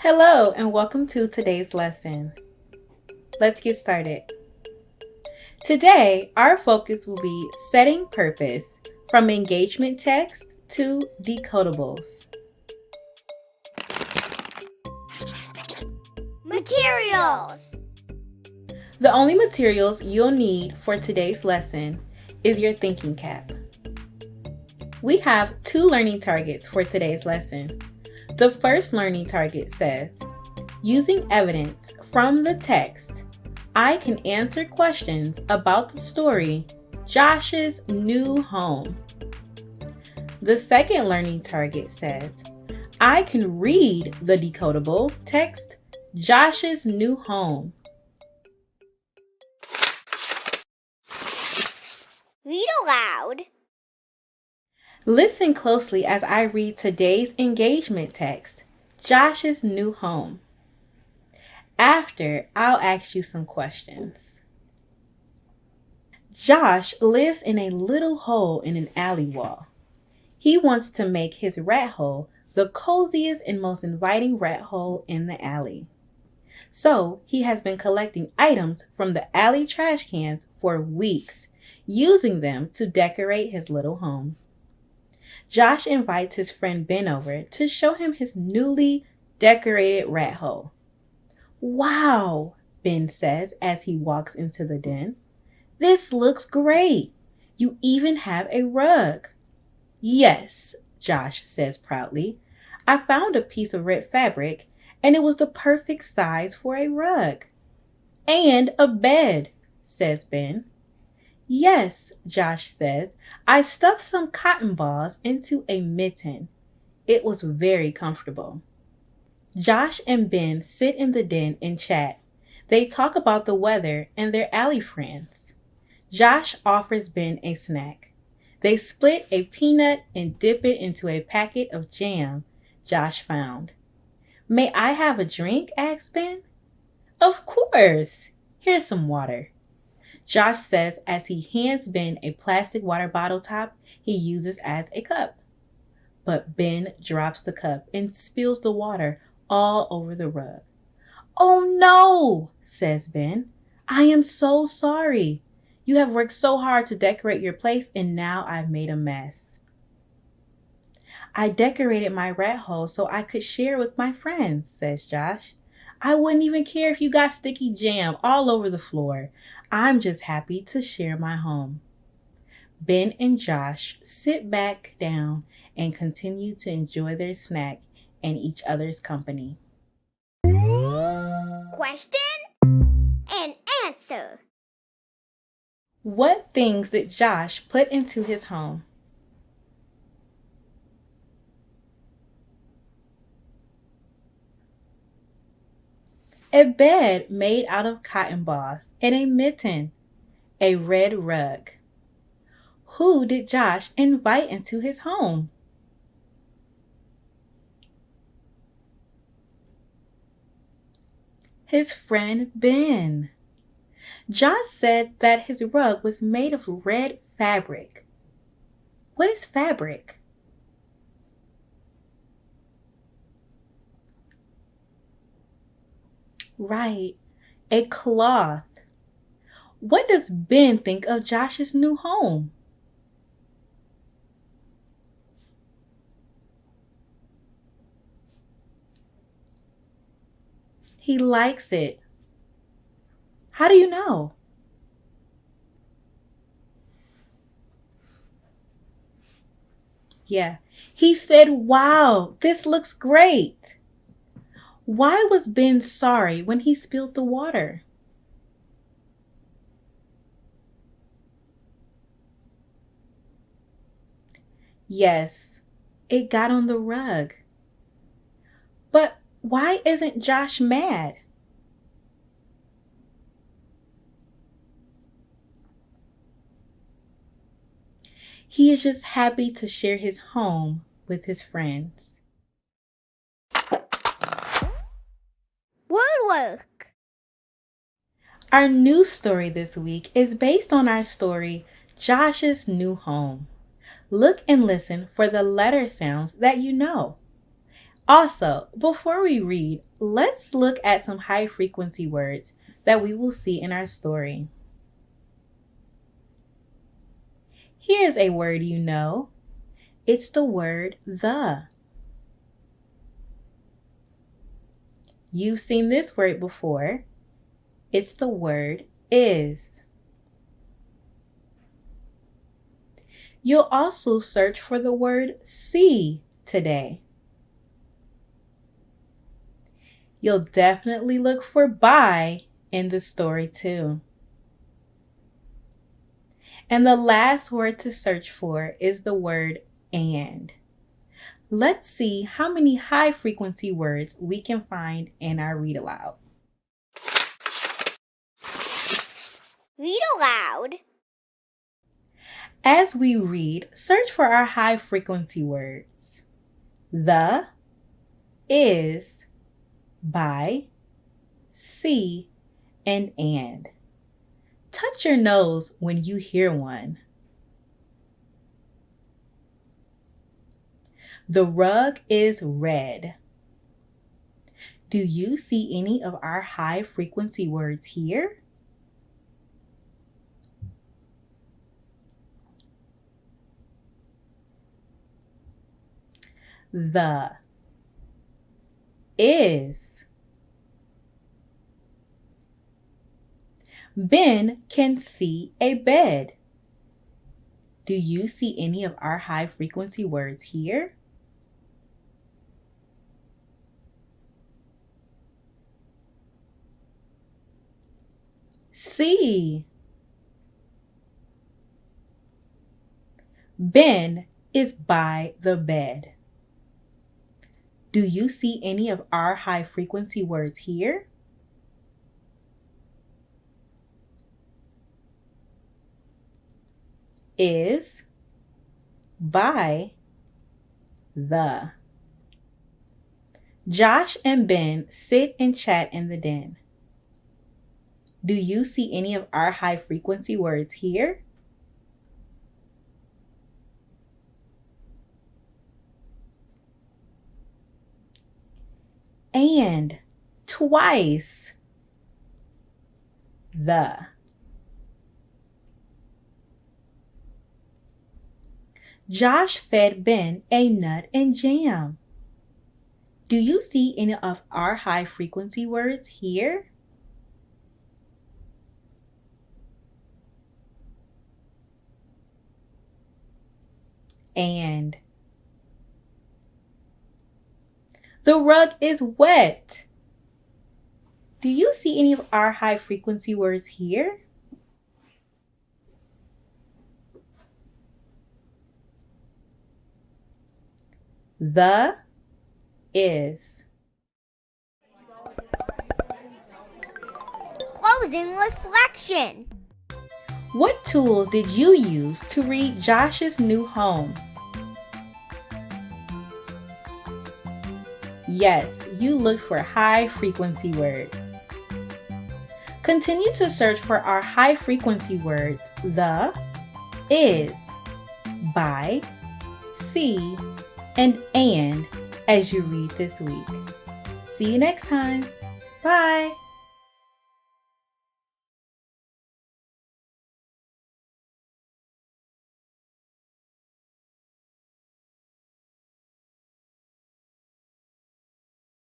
Hello and welcome to today's lesson. Let's get started. Today, our focus will be setting purpose from engagement text to decodables. Materials! The only materials you'll need for today's lesson is your thinking cap. We have two learning targets for today's lesson. The first learning target says, using evidence from the text, I can answer questions about the story, Josh's New Home. The second learning target says, I can read the decodable text, Josh's New Home. Read aloud. Listen closely as I read today's engagement text, Josh's New Home. After, I'll ask you some questions. Josh lives in a little hole in an alley wall. He wants to make his rat hole the coziest and most inviting rat hole in the alley. So he has been collecting items from the alley trash cans for weeks, using them to decorate his little home. Josh invites his friend Ben over to show him his newly decorated rat hole. Wow, Ben says as he walks into the den. This looks great. You even have a rug. Yes, Josh says proudly. I found a piece of red fabric and it was the perfect size for a rug. And a bed, says Ben. Yes, Josh says, I stuffed some cotton balls into a mitten. It was very comfortable. Josh and Ben sit in the den and chat. They talk about the weather and their alley friends. Josh offers Ben a snack. They split a peanut and dip it into a packet of jam Josh found. May I have a drink? Asks Ben. Of course. Here's some water. Josh says as he hands Ben a plastic water bottle top he uses as a cup. But Ben drops the cup and spills the water all over the rug. Oh no, says Ben. I am so sorry. You have worked so hard to decorate your place and now I've made a mess. I decorated my rat hole so I could share with my friends, says Josh. I wouldn't even care if you got sticky jam all over the floor. I'm just happy to share my home. Ben and Josh sit back down and continue to enjoy their snack and each other's company. Question and answer. What things did Josh put into his home? A bed made out of cotton balls and a mitten, a red rug. Who did Josh invite into his home? His friend Ben. Josh said that his rug was made of red fabric. What is fabric? Right, a cloth. What does Ben think of Josh's new home? He likes it. How do you know? Yeah, he said, wow, this looks great. Why was Ben sorry when he spilled the water? Yes, it got on the rug. But why isn't Josh mad? He is just happy to share his home with his friends. Word work. Our news story this week is based on our story, Josh's New Home. Look and listen for the letter sounds that you know. Also, before we read, let's look at some high frequency words that we will see in our story. Here's a word you know. It's the word the. You've seen this word before. It's the word is. You'll also search for the word see today. You'll definitely look for by in the story too. And the last word to search for is the word and. Let's see how many high frequency words we can find in our read aloud. Read aloud. As we read, search for our high frequency words. The, is, by, see, and. Touch your nose when you hear one. The rug is red. Do you see any of our high frequency words here? The, is. Ben can see a bed. Do you see any of our high frequency words here? See. Ben is by the bed. Do you see any of our high frequency words here? Is, by, the. Josh and Ben sit and chat in the den. Do you see any of our high frequency words here? And twice. The. Josh fed Ben a nut and jam. Do you see any of our high frequency words here? And. The rug is wet. Do you see any of our high frequency words here? The, is. Closing reflection. What tools did you use to read Josh's new home? Yes, you looked for high frequency words. Continue to search for our high frequency words, the, is, by, see, and as you read this week. See you next time. Bye.